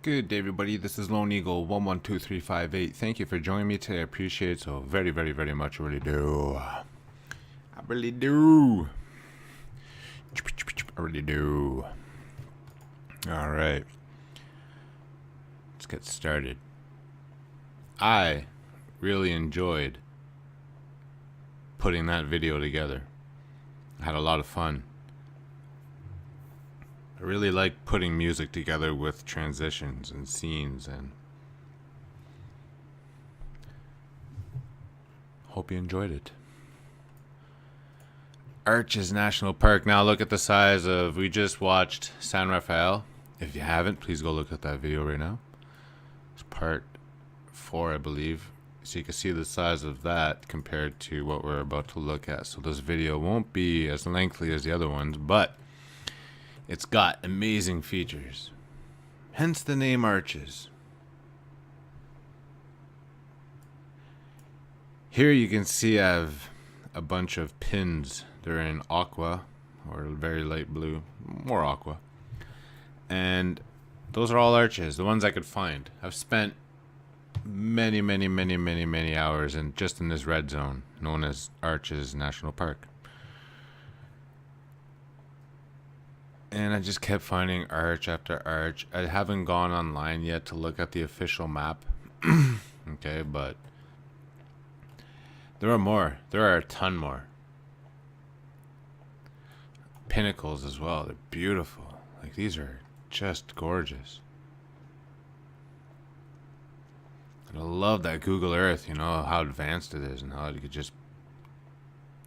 Good day, everybody. This is Lone Eagle 112358. Thank you for joining me today. I appreciate it so very, very, very much. I really do. I really do. I really do. All right. Let's get started. I really enjoyed putting that video together. I had a lot of fun. I really like putting music together with transitions and scenes, and hope you enjoyed it. Arches National Park. Now look at the size of, we just watched San Rafael. If you haven't, please go look at that video right now. It's part 4, I believe. So you can see the size of that compared to what we're about to look at. So this video won't be as lengthy as the other ones, but it's got amazing features. Hence the name Arches. Here you can see I have a bunch of pins. They're in aqua, or very light blue, more aqua. And those are all arches, the ones I could find. I've spent many hours just in this red zone, known as Arches National Park. And I just kept finding arch after arch. I haven't gone online yet to look at the official map. Okay, but there are more. There are a ton more. Pinnacles as well. They're beautiful. Like, these are just gorgeous. And I love that Google Earth, you know, how advanced it is and how you could just...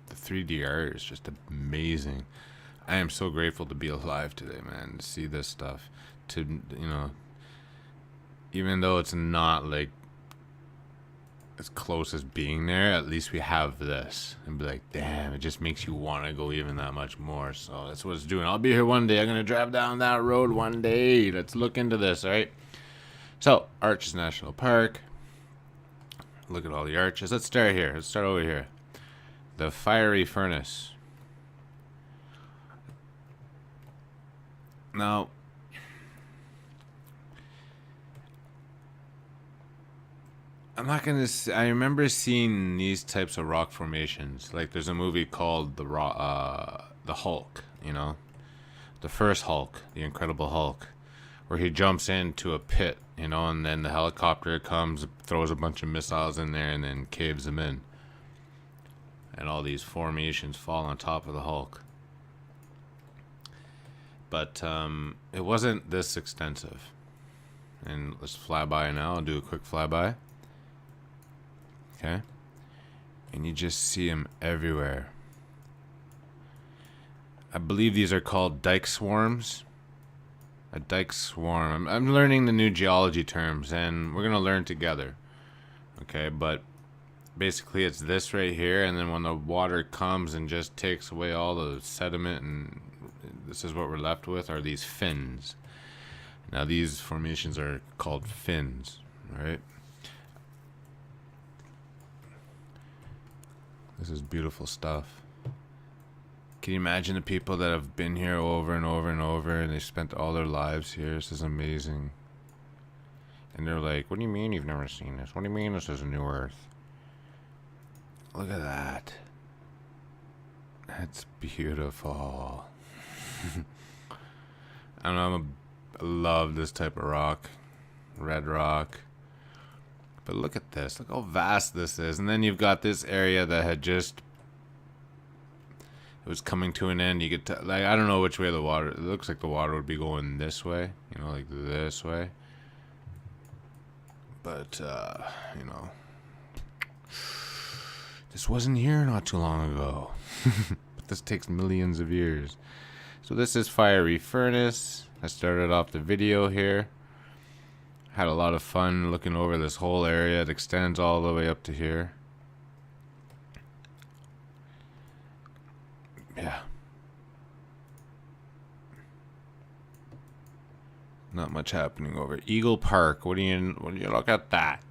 The 3D art is just amazing. I am so grateful to be alive today, man, to see this stuff. To, you know, even though it's not like as close as being there, at least we have this. And be like, damn, it just makes you want to go even that much more. So that's what it's doing. I'll be here one day. I'm going to drive down that road one day. Let's look into this, all right? So, Arches National Park. Look at all the arches. Let's start here. Let's start over here. The Fiery Furnace. Now, I'm not gonna. I remember seeing these types of rock formations. Like, there's a movie called the Hulk. You know, the first Hulk, the Incredible Hulk, where he jumps into a pit. You know, and then the helicopter comes, throws a bunch of missiles in there, and then caves them in. And all these formations fall on top of the Hulk. But it wasn't this extensive. And let's fly by now. I'll do a quick flyby. Okay. And you just see them everywhere. I believe these are called dike swarms. A dike swarm. I'm learning the new geology terms, and we're going to learn together. Okay, but basically it's this right here, and then when the water comes and just takes away all the sediment, and this is what we're left with, are these fins. Now these formations are called fins, right? This is beautiful stuff. Can you imagine the people that have been here over and over and over, and they spent all their lives here? This is amazing. And they're like, what do you mean you've never seen this? What do you mean this is a new Earth? Look at that. That's beautiful. I don't know, I love this type of rock. Red rock. But look at this. Look how vast this is. And then you've got this area that had just... It was coming to an end. You get to, like, I don't know which way the water... It looks like the water would be going this way. You know, like this way. But, you know... This wasn't here not too long ago. But this takes millions of years. So this is Fiery Furnace. I started off the video here. Had a lot of fun looking over this whole area. It extends all the way up to here. Yeah. Not much happening over Eagle Park. What do you look at that?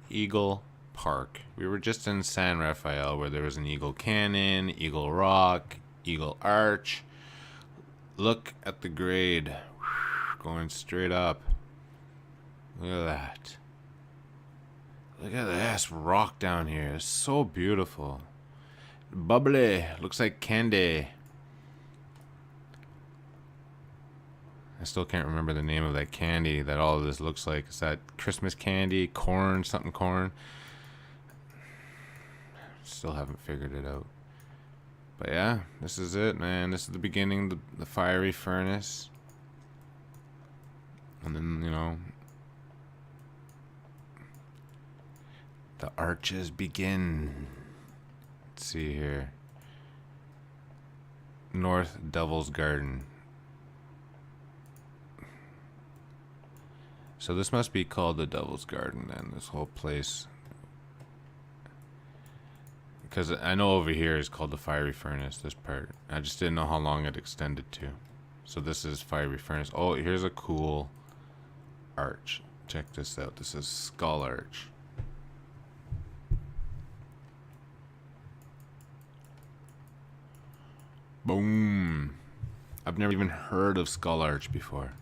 Eagle Park. We were just in San Rafael, where there was an Eagle Canyon, Eagle Rock, Eagle Arch. Look at the grade. Going straight up. Look at that. Look at this rock down here. It's so beautiful. Bubbly. Looks like candy. I still can't remember the name of that candy that all of this looks like. Is that Christmas candy? Corn? Something corn? Still haven't figured it out. But yeah, this is it, man. This is the beginning of the fiery furnace. And then, you know, the arches begin. Let's see here. North Devil's Garden. So this must be called the Devil's Garden then, this whole place. Because I know over here is called the Fiery Furnace, this part. I just didn't know how long it extended to. So this is Fiery Furnace. Oh, here's a cool arch. Check this out. This is Skull Arch. Boom. I've never even heard of Skull Arch before.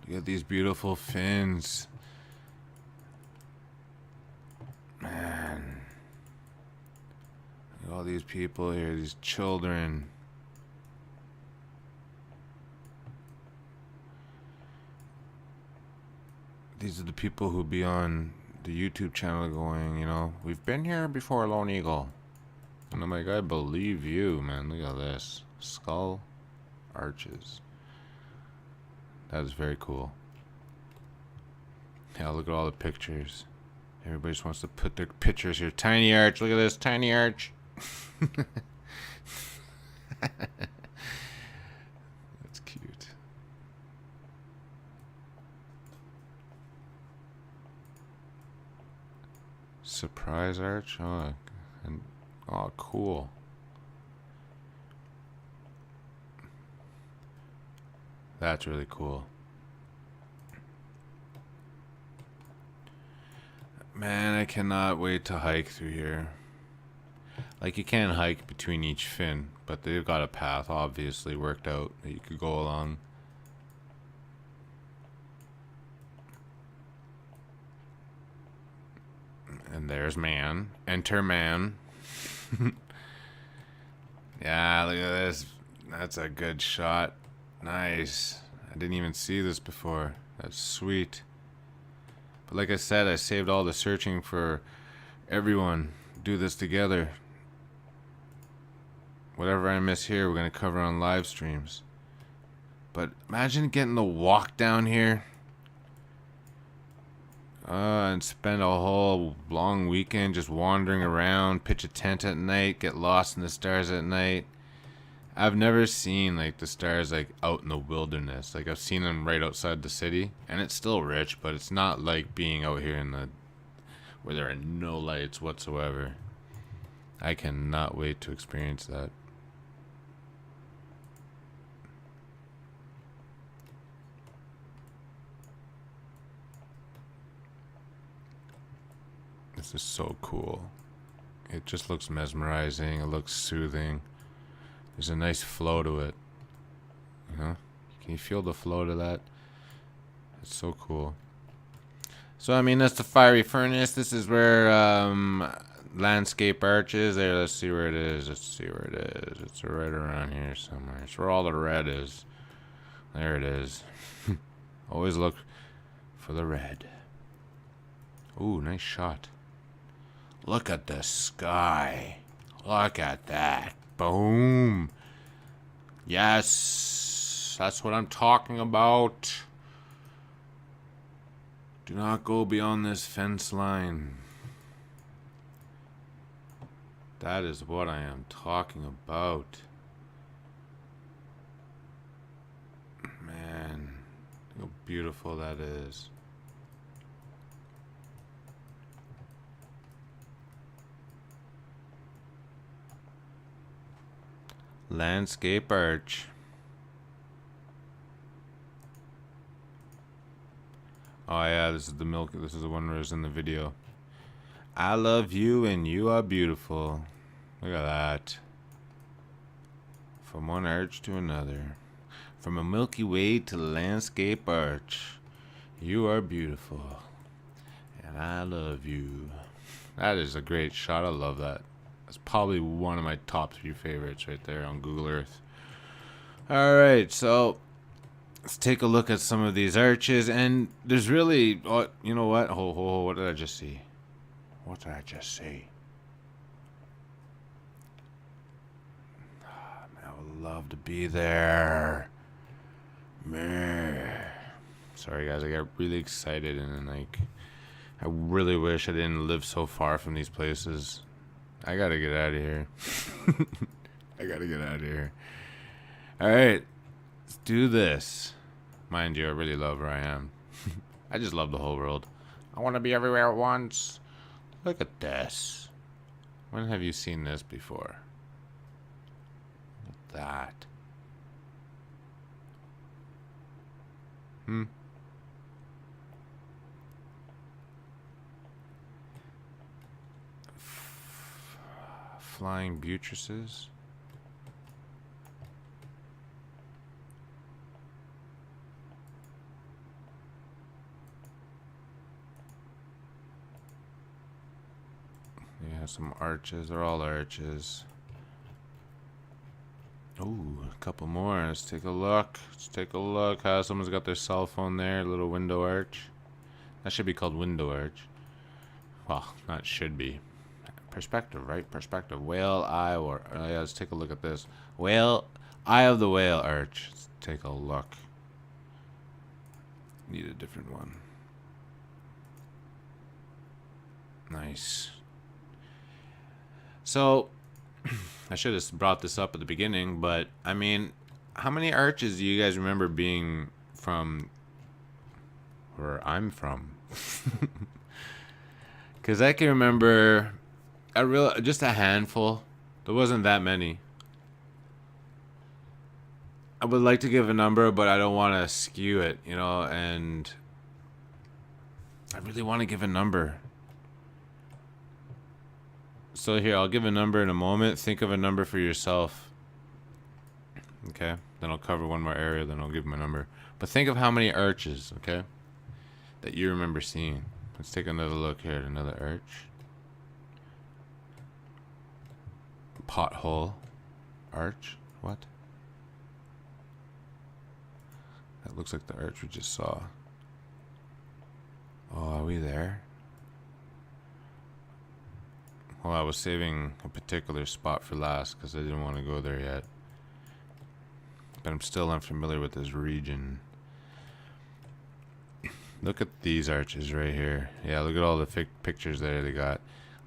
Look at these beautiful fins. Man. Look at all these people here, these children. These are the people who be on the YouTube channel going, you know, we've been here before, Lone Eagle. And I'm like, I believe you, man. Look at this. Skull arches. That is very cool. Yeah, look at all the pictures. Everybody just wants to put their pictures here. Tiny arch. Look at this. Tiny arch. That's cute. Surprise arch. Oh, and oh, cool. That's really cool. Man, I cannot wait to hike through here. Like, you can't hike between each fin, but they've got a path obviously worked out that you could go along. And there's man. Enter man. Yeah, look at this. That's a good shot. Nice. I didn't even see this before. That's sweet. But like I said, I saved all the searching for everyone. Do this together. Whatever I miss here, we're going to cover on live streams. But imagine getting the walk down here. And spend a whole long weekend just wandering around, pitch a tent at night, get lost in the stars at night. I've never seen like the stars like out in the wilderness. Like I've seen them right outside the city, and it's still rich, but it's not like being out here in the where there are no lights whatsoever. I cannot wait to experience that. This is so cool. It just looks mesmerizing. It looks soothing. There's a nice flow to it. You know? Can you feel the flow to that? It's so cool. So, I mean, that's the fiery furnace. This is where landscape arch is. There, let's see where it is. Let's see where it is. It's right around here somewhere. It's where all the red is. There it is. Always look for the red. Ooh, nice shot. Look at the sky. Look at that. Boom. Yes. That's what I'm talking about. Do not go beyond this fence line. That is what I am talking about. Man, look how beautiful that is. Landscape arch. Oh yeah, this is the milk. This is the one where it's in the video. I love you and you are beautiful. Look at that. From one arch to another. From a Milky Way to landscape arch. You are beautiful. And I love you. That is a great shot. I love that. That's probably one of my top 3 favorites right there on Google Earth. Alright, so let's take a look at some of these arches. And there's really... Oh, you know what? What did I just see? What did I just see? I would love to be there. Meh. Sorry guys, I got really excited and like I really wish I didn't live so far from these places. I gotta get out of here. I gotta get out of here. Alright, let's do this. Mind you, I really love where I am. I just love the whole world. I want to be everywhere at once. Look at this. When have you seen this before? Look at that. Flying buttresses. Yeah, some arches. They're all arches. Ooh, a couple more. Let's take a look. Let's take a look. How someone's got their cell phone there. Little window arch. That should be called window arch. Well, not should be. Perspective, right? Perspective. Whale eye or... yeah, let's take a look at this. Whale... Eye of the whale arch. Let's take a look. Need a different one. Nice. So... I should have brought this up at the beginning, but I mean, how many arches do you guys remember being from where I'm from? Because I can remember just a handful. There wasn't that many. I would like to give a number, but I don't want to skew it, you know, and I really want to give a number. So here, I'll give a number in a moment. Think of a number for yourself. Okay? Then I'll cover one more area, then I'll give my number. But think of how many arches, okay? That you remember seeing. Let's take another look here at another arch. Pothole. Arch? What? That looks like the arch we just saw. Oh, are we there? Well, I was saving a particular spot for last because I didn't want to go there yet. But I'm still unfamiliar with this region. Look at these arches right here. Yeah, look at all the pictures there they got.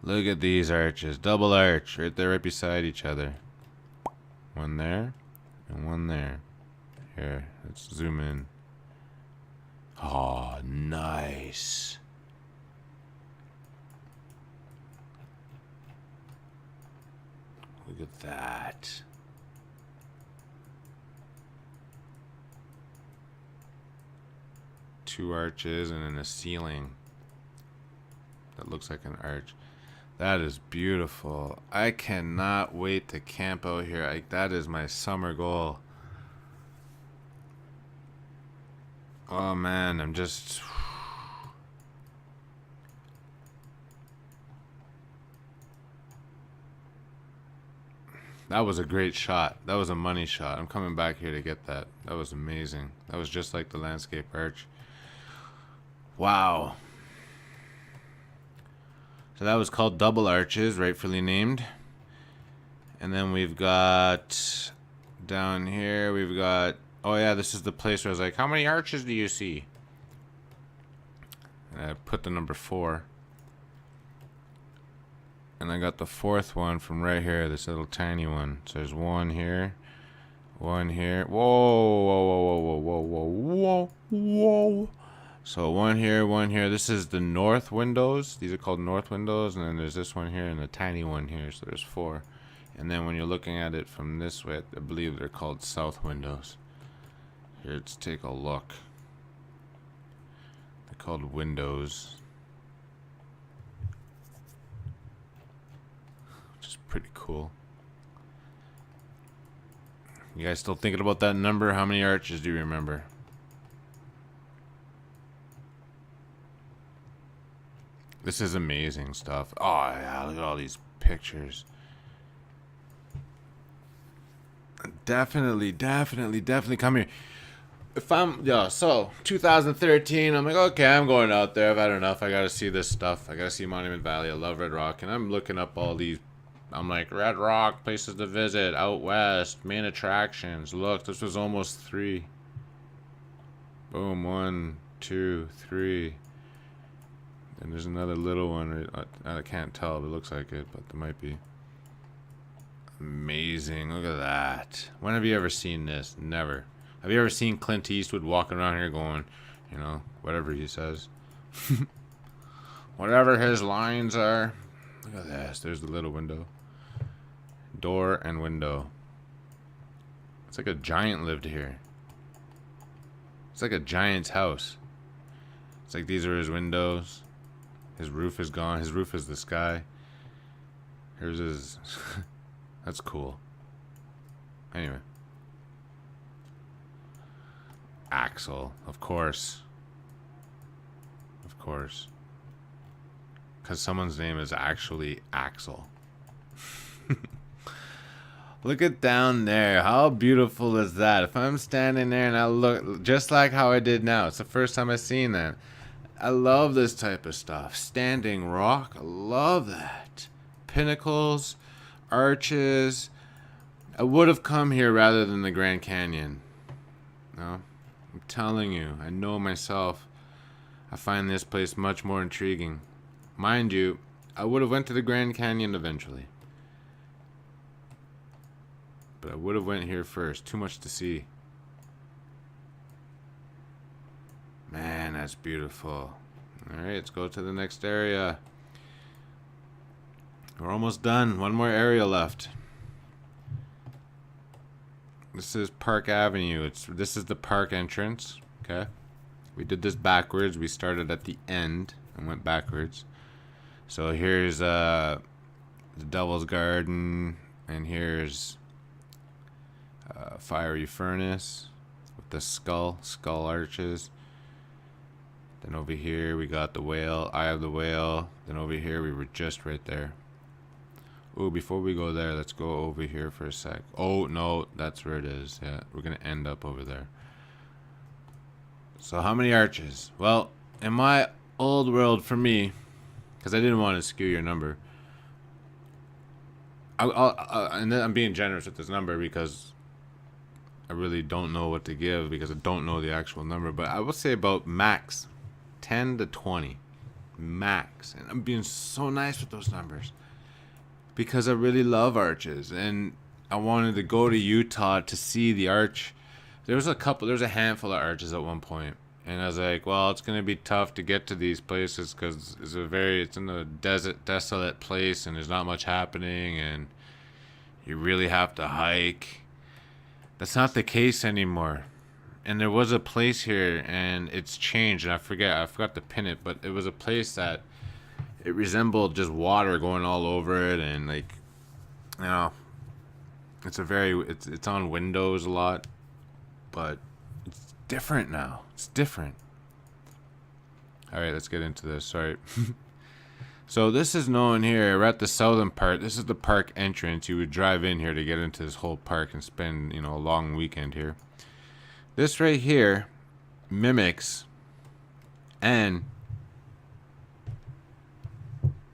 Look at these arches. Double arch right there, right beside each other. One there and one there. Here, let's zoom in. Oh, nice. Look at that. Two arches and then a ceiling that looks like an arch. That is beautiful. I cannot wait to camp out here. That is my summer goal. Oh man, I'm just... That was a great shot. That was a money shot. I'm coming back here to get that. That was amazing. That was just like the landscape arch. Wow. So that was called Double Arches, rightfully named. And then we've got down here, we've got... Oh yeah, this is the place where I was like, how many arches do you see? And I put the number 4. And I got the 4th one from right here, this little tiny one. So there's one here, one here. Whoa, whoa, whoa, whoa, whoa, whoa, whoa, whoa. So one here, one here. This is the north windows. These are called north windows. And then there's this one here and a tiny one here. So there's 4. And then when you're looking at it from this way, I believe they're called south windows. Here, let's take a look. They're called windows. Which is pretty cool. You guys still thinking about that number? How many arches do you remember? This is amazing stuff. Oh yeah, look at all these pictures. Definitely come here. If I'm, yeah, so 2013, I'm like, okay, I'm going out there. I've had enough. I gotta see this stuff. I gotta see Monument Valley. I love Red Rock, and I'm looking up all these. I'm like, Red Rock, places to visit, out west, main attractions. Look, this was almost 3. Boom, 1, 2, 3. And there's another little one. I can't tell. It looks like it, but there might be. Amazing. Look at that. When have you ever seen this? Never. Have you ever seen Clint Eastwood walking around here going, you know, whatever he says? Whatever his lines are. Look at this. There's the little window. Door and window. It's like a giant lived here. It's like a giant's house. It's like these are his windows. His roof is gone. His roof is the sky. Here's his... That's cool. Anyway. Axel, of course. Of course. Because someone's name is actually Axel. Look at down there. How beautiful is that? If I'm standing there and I look just like how I did now. It's the first time I've seen that. I love this type of stuff. Standing rock. I love that. Pinnacles. Arches. I would have come here rather than the Grand Canyon. No, I'm telling you, I know myself. I find this place much more intriguing. Mind you, I would have went to the Grand Canyon eventually, but I would have went here first. Too much to see. Man, that's beautiful. All right, let's go to the next area. We're almost done. One more area left. This is Park Avenue. This is the park entrance. Okay. We did this backwards. We started at the end and went backwards. So here's the Devil's Garden, and here's Fiery Furnace with the skull arches. Then over here we got the whale, Eye of the Whale. Then over here we were just right there. Ooh, before we go there, let's go over here for a sec. Oh, no, that's where it is. Yeah, we're going to end up over there. So how many arches? Well, in my old world, for me, because I didn't want to skew your number, and then I'm being generous with this number because I really don't know what to give because I don't know the actual number, but I will say about max 10 to 20. Max. And I'm being so nice with those numbers. Because I really love arches, and I wanted to go to Utah to see the arch. There was a handful of arches at one point, and I was like, well, it's gonna be tough to get to these places because it's in a desolate place, and there's not much happening, and you really have to hike. That's not the case anymore. And there was a place here, and it's changed, and I forgot to pin it, but it was a place that it resembled just water going all over it, and like, you know, it's on windows a lot, but it's different now. It's different. All right, let's get into this. Sorry. So this is known here. We're at the southern part. This is the park entrance. You would drive in here to get into this whole park and spend, a long weekend here. This right here mimics, and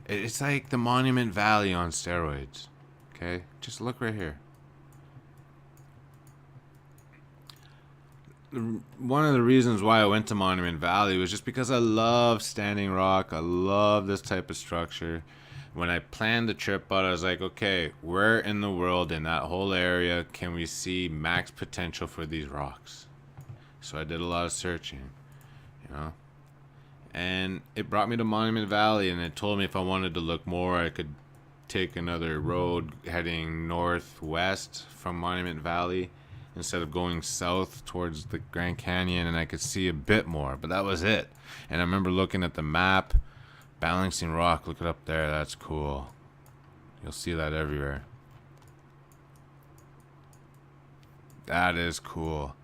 it's like the Monument Valley on steroids. Okay? Just look right here. One of the reasons why I went to Monument Valley was just because I love Standing Rock. I love this type of structure. When I planned the trip out, I was like, okay, where in the world in that whole area can we see max potential for these rocks? So I did a lot of searching, and it brought me to Monument Valley, and it told me if I wanted to look more, I could take another road heading northwest from Monument Valley instead of going south towards the Grand Canyon, and I could see a bit more, but that was it. And I remember looking at the map, Balancing Rock, look it up there, that's cool. You'll see that everywhere. That is cool.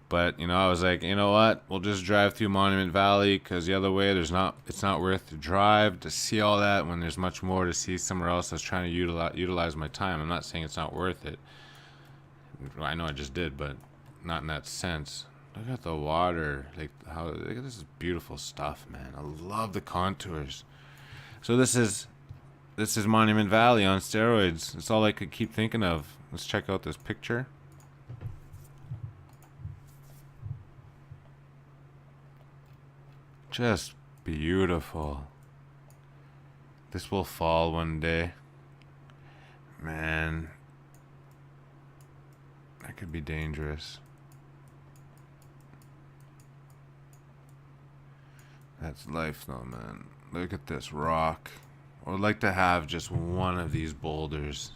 But, I was like, you know what? We'll just drive through Monument Valley because the other way, it's not worth the drive to see all that when there's much more to see somewhere else. I was trying to utilize my time. I'm not saying it's not worth it. I know I just did, but not in that sense. Look at the water. Look at this beautiful stuff, man. I love the contours. So this is Monument Valley on steroids. That's all I could keep thinking of. Let's check out this picture. Just beautiful. This will fall one day. Man, that could be dangerous. That's life though, man. Look at this rock. I would like to have just one of these boulders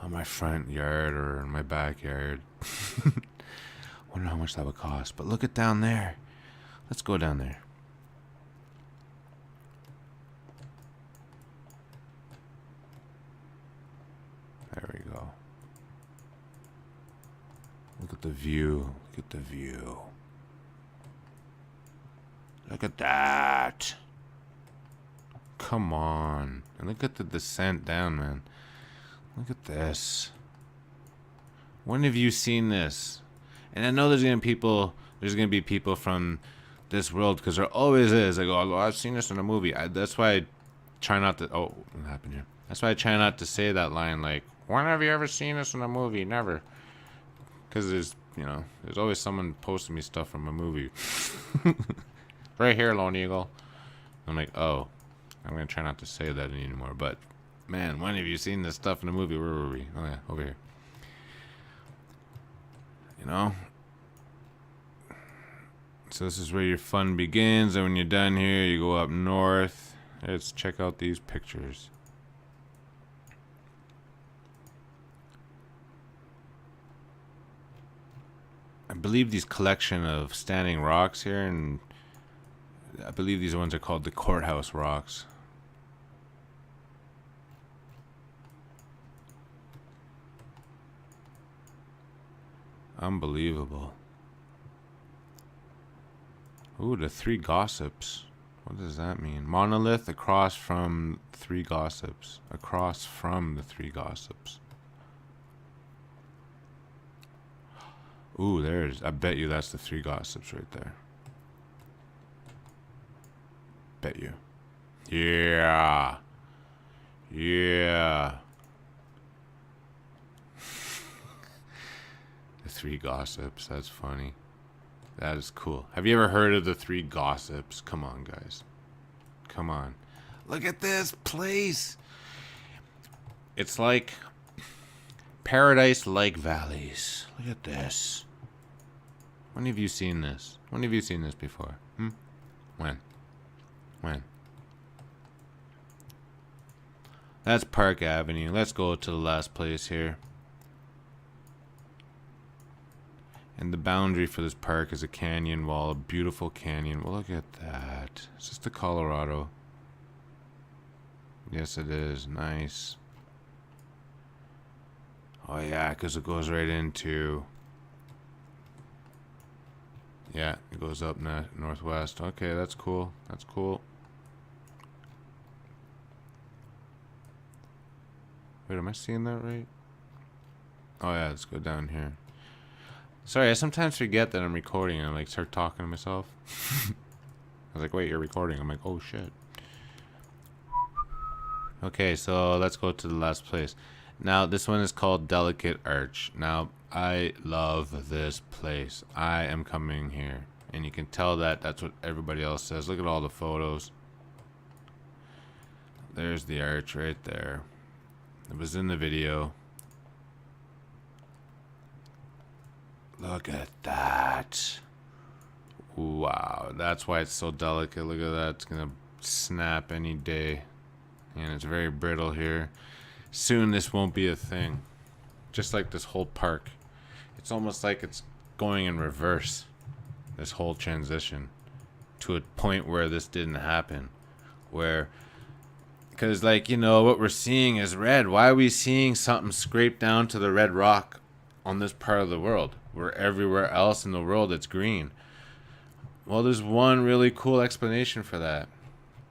on my front yard or in my backyard. Wonder how much that would cost. But look at down there. Let's go down there. There we go. Look at the view. Look at the view. Look at that. Come on. And look at the descent down, man. Look at this. When have you seen this? And I know there's gonna be people from this world, because there always is. Like, oh, I've seen this in a movie. That's why I try not to. Oh, what happened here? That's why I try not to say that line. Like, when have you ever seen this in a movie? Never. Because there's always someone posting me stuff from a movie. Right here, Lone Eagle. I'm like, oh, I'm gonna try not to say that anymore. But man, when have you seen this stuff in a movie? Where were we? Oh yeah, over here. So this is where your fun begins, and when you're done here, you go up north. Let's check out these pictures. I believe these collection of standing rocks here, and I believe these ones are called the courthouse rocks. Unbelievable. Ooh, the three gossips. What does that mean? Monolith across from three gossips. Across from the three gossips. Ooh, I bet you that's the three gossips right there. Bet you. Yeah. Yeah. The three gossips. That's funny. That is cool. Have you ever heard of the three gossips? Come on, guys. Come on. Look at this place. It's like paradise-like valleys. Look at this. When have you seen this? When have you seen this before? When? That's Park Avenue. Let's go to the last place here. And the boundary for this park is a canyon wall, a beautiful canyon. Well, look at that. Is this the Colorado? Yes, it is. Nice. Oh, yeah, because it goes right into... Yeah, it goes up northwest. Okay, that's cool. That's cool. Wait, am I seeing that right? Oh, yeah, let's go down here. Sorry, I sometimes forget that I'm recording and I start talking to myself. I was like, wait, you're recording. I'm like, oh shit. Okay, so let's go to the last place. Now, this one is called Delicate Arch. Now, I love this place. I am coming here. And you can tell that's what everybody else says. Look at all the photos. There's the arch right there. It was in the video. Look at that. Wow, that's why it's so delicate. Look at that. It's gonna snap any day. And it's very brittle here. Soon this won't be a thing. Just like this whole park. It's almost like it's going in reverse. This whole transition. To a point where this didn't happen. Because what we're seeing is red. Why are we seeing something scraped down to the red rock on this part of the world, where everywhere else in the world it's green? Well, there's one really cool explanation for that.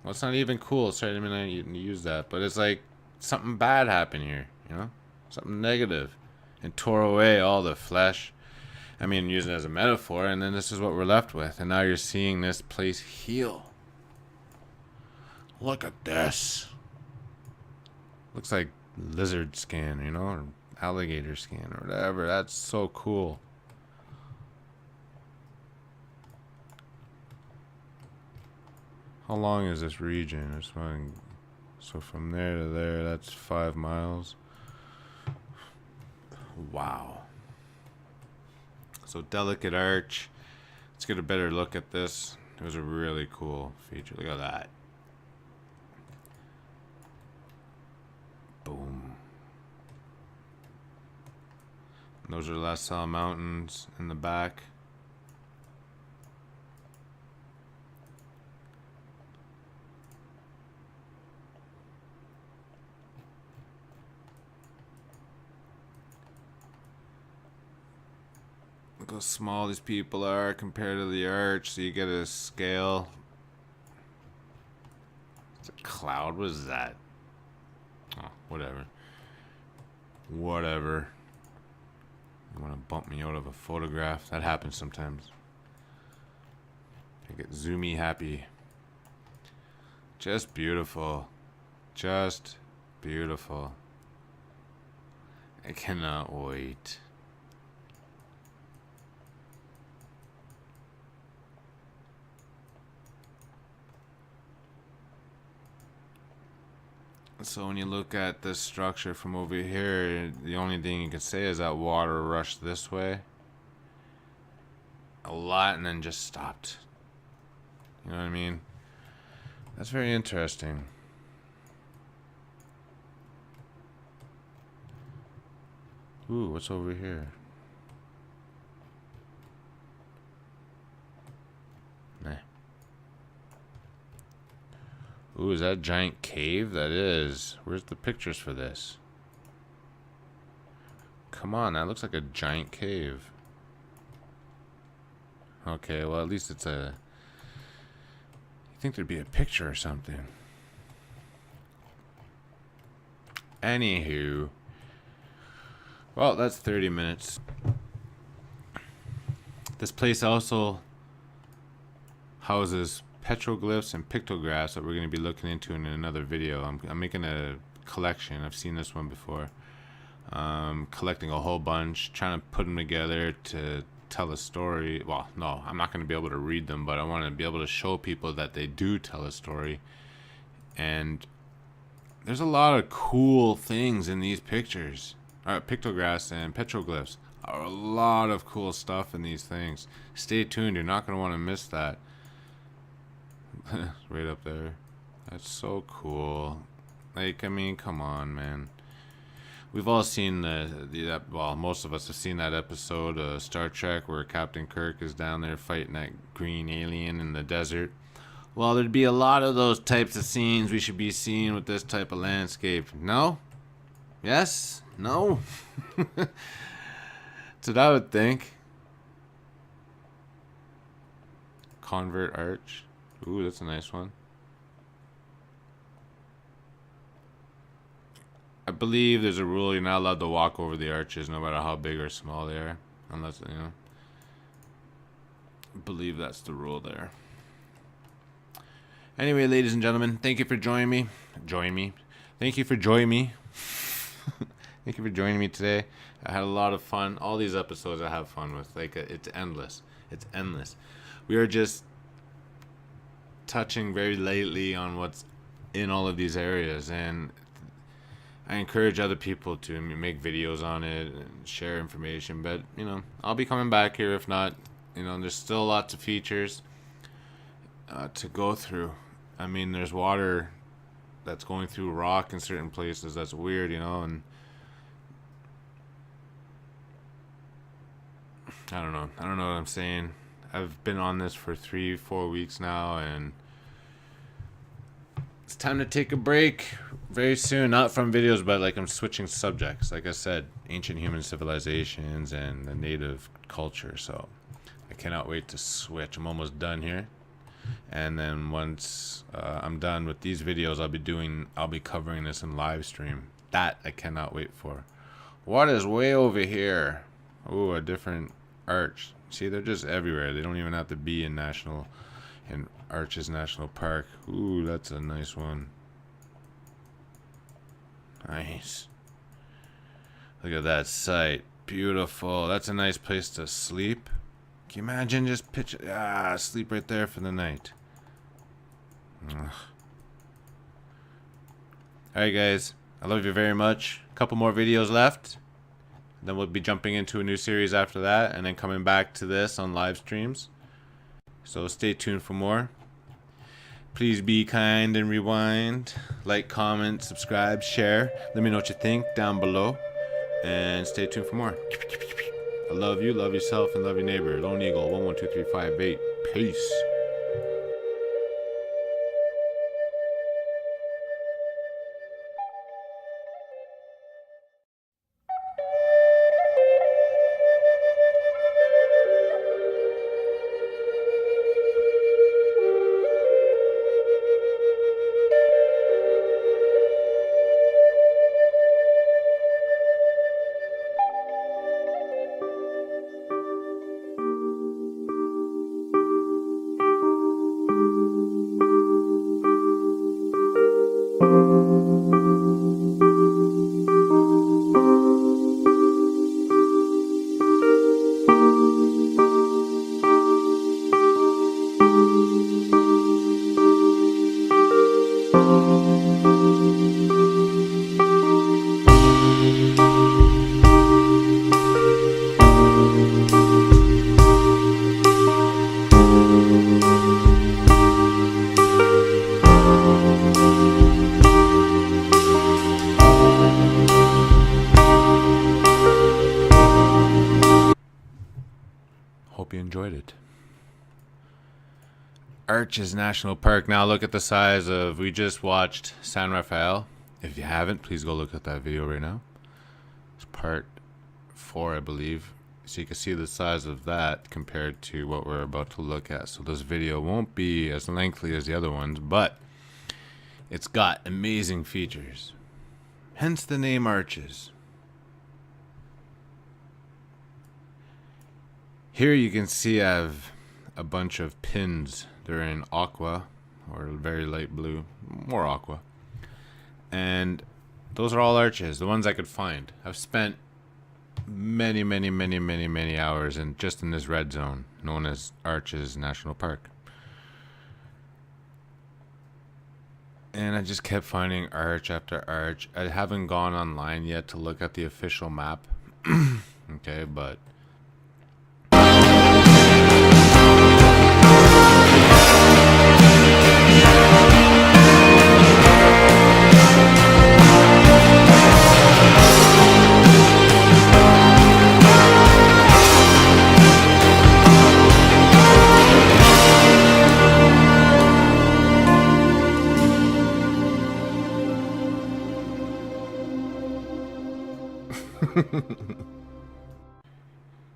Well, it's not even cool. Sorry, I didn't mean to use that, but it's like something bad happened here, you know? Something negative, and tore away all the flesh. I mean, using it as a metaphor, and then this is what we're left with. And now you're seeing this place heal. Look at this. Looks like lizard skin, you know, or alligator skin, or whatever. That's so cool. How long is this region? It's fine. So from there to there, that's 5 miles. Wow. So delicate arch. Let's get a better look at this. It was a really cool feature. Look at that. Boom. And those are the La Salle Mountains in the back. Look how small these people are compared to the arch, so you get a scale. It's a cloud. What is that? Oh, whatever. Whatever. You want to bump me out of a photograph? That happens sometimes. I get zoomy happy. Just beautiful. Just beautiful. I cannot wait. So when you look at this structure from over here, the only thing you can say is that water rushed this way a lot and then just stopped. You know what I mean? That's very interesting. Ooh, what's over here? Nah. Ooh, is that a giant cave? That is. Where's the pictures for this? Come on, that looks like a giant cave. Okay, well at least it's a... You think there'd be a picture or something. Anywho. Well, that's 30 minutes. This place also houses petroglyphs and pictographs that we're going to be looking into in another video. I'm making a collection. I've seen this one before. Collecting a whole bunch, trying to put them together to tell a story. Well, no, I'm not going to be able to read them, but I want to be able to show people that they do tell a story. And there's a lot of cool things in these pictures. Pictographs and petroglyphs. A lot of cool stuff in these things. Stay tuned. You're not going to want to miss that. Right up there. That's so cool. Like, I mean, come on, man. We've all seen well, most of us have seen that episode of Star Trek where Captain Kirk is down there fighting that green alien in the desert. Well, there'd be a lot of those types of scenes we should be seeing with this type of landscape. No? Yes? No? That's what I would think. Convert Arch. Ooh, that's a nice one. I believe there's a rule you're not allowed to walk over the arches no matter how big or small they are. Unless, you know. I believe that's the rule there. Anyway, ladies and gentlemen, thank you for joining me. Thank you for joining me. Thank you for joining me today. I had a lot of fun. All these episodes I have fun with. Like, it's endless. It's endless. We are just touching very lightly on what's in all of these areas, and I encourage other people to make videos on it and share information. But, you know, I'll be coming back here if not. You know, there's still lots of features to go through. I mean, there's water that's going through rock in certain places. That's weird, you know, and I don't know what I'm saying. I've been on this for 3-4 weeks now, and It's time to take a break very soon. Not from videos, but like I'm switching subjects. Like I said, ancient human civilizations and the native culture. So I cannot wait to switch. I'm almost done here. And then once I'm done with these videos, I'll be covering this in live stream. That I cannot wait for. What is way over here? Oh, a different arch. See, they're just everywhere. They don't even have to be in Arches National Park. Ooh, that's a nice one. Nice. Look at that site. Beautiful. That's a nice place to sleep. Can you imagine just sleep right there for the night? Alright guys, I love you very much. A couple more videos left. Then we'll be jumping into a new series after that, and then coming back to this on live streams. So stay tuned for more. Please be kind and rewind. Like, comment, subscribe, share. Let me know what you think down below. And stay tuned for more. I love you, love yourself, and love your neighbor. Lone Eagle 112358. Peace. Hope you enjoyed it. Arches National Park. Now look at the size of, we just watched San Rafael. If you haven't, please go look at that video right now. It's part 4, I believe. So you can see the size of that compared to what we're about to look at. So this video won't be as lengthy as the other ones, but it's got amazing features. Hence the name Arches. Here you can see I have a bunch of pins. They're in aqua, or very light blue, more aqua. And those are all arches, the ones I could find. I've spent many hours just in this red zone, known as Arches National Park. And I just kept finding arch after arch. I haven't gone online yet to look at the official map. Okay, but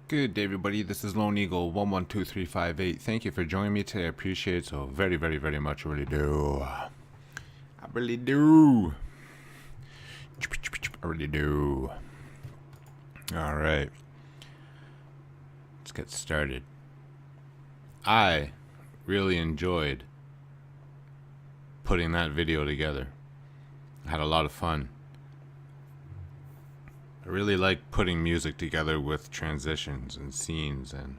good day, everybody. This is Lone Eagle 112358. Thank you for joining me today. I appreciate it so very much. I really do. I really do. I really do. All right. Let's get started. I really enjoyed putting that video together. I had a lot of fun. I really like putting music together with transitions and scenes and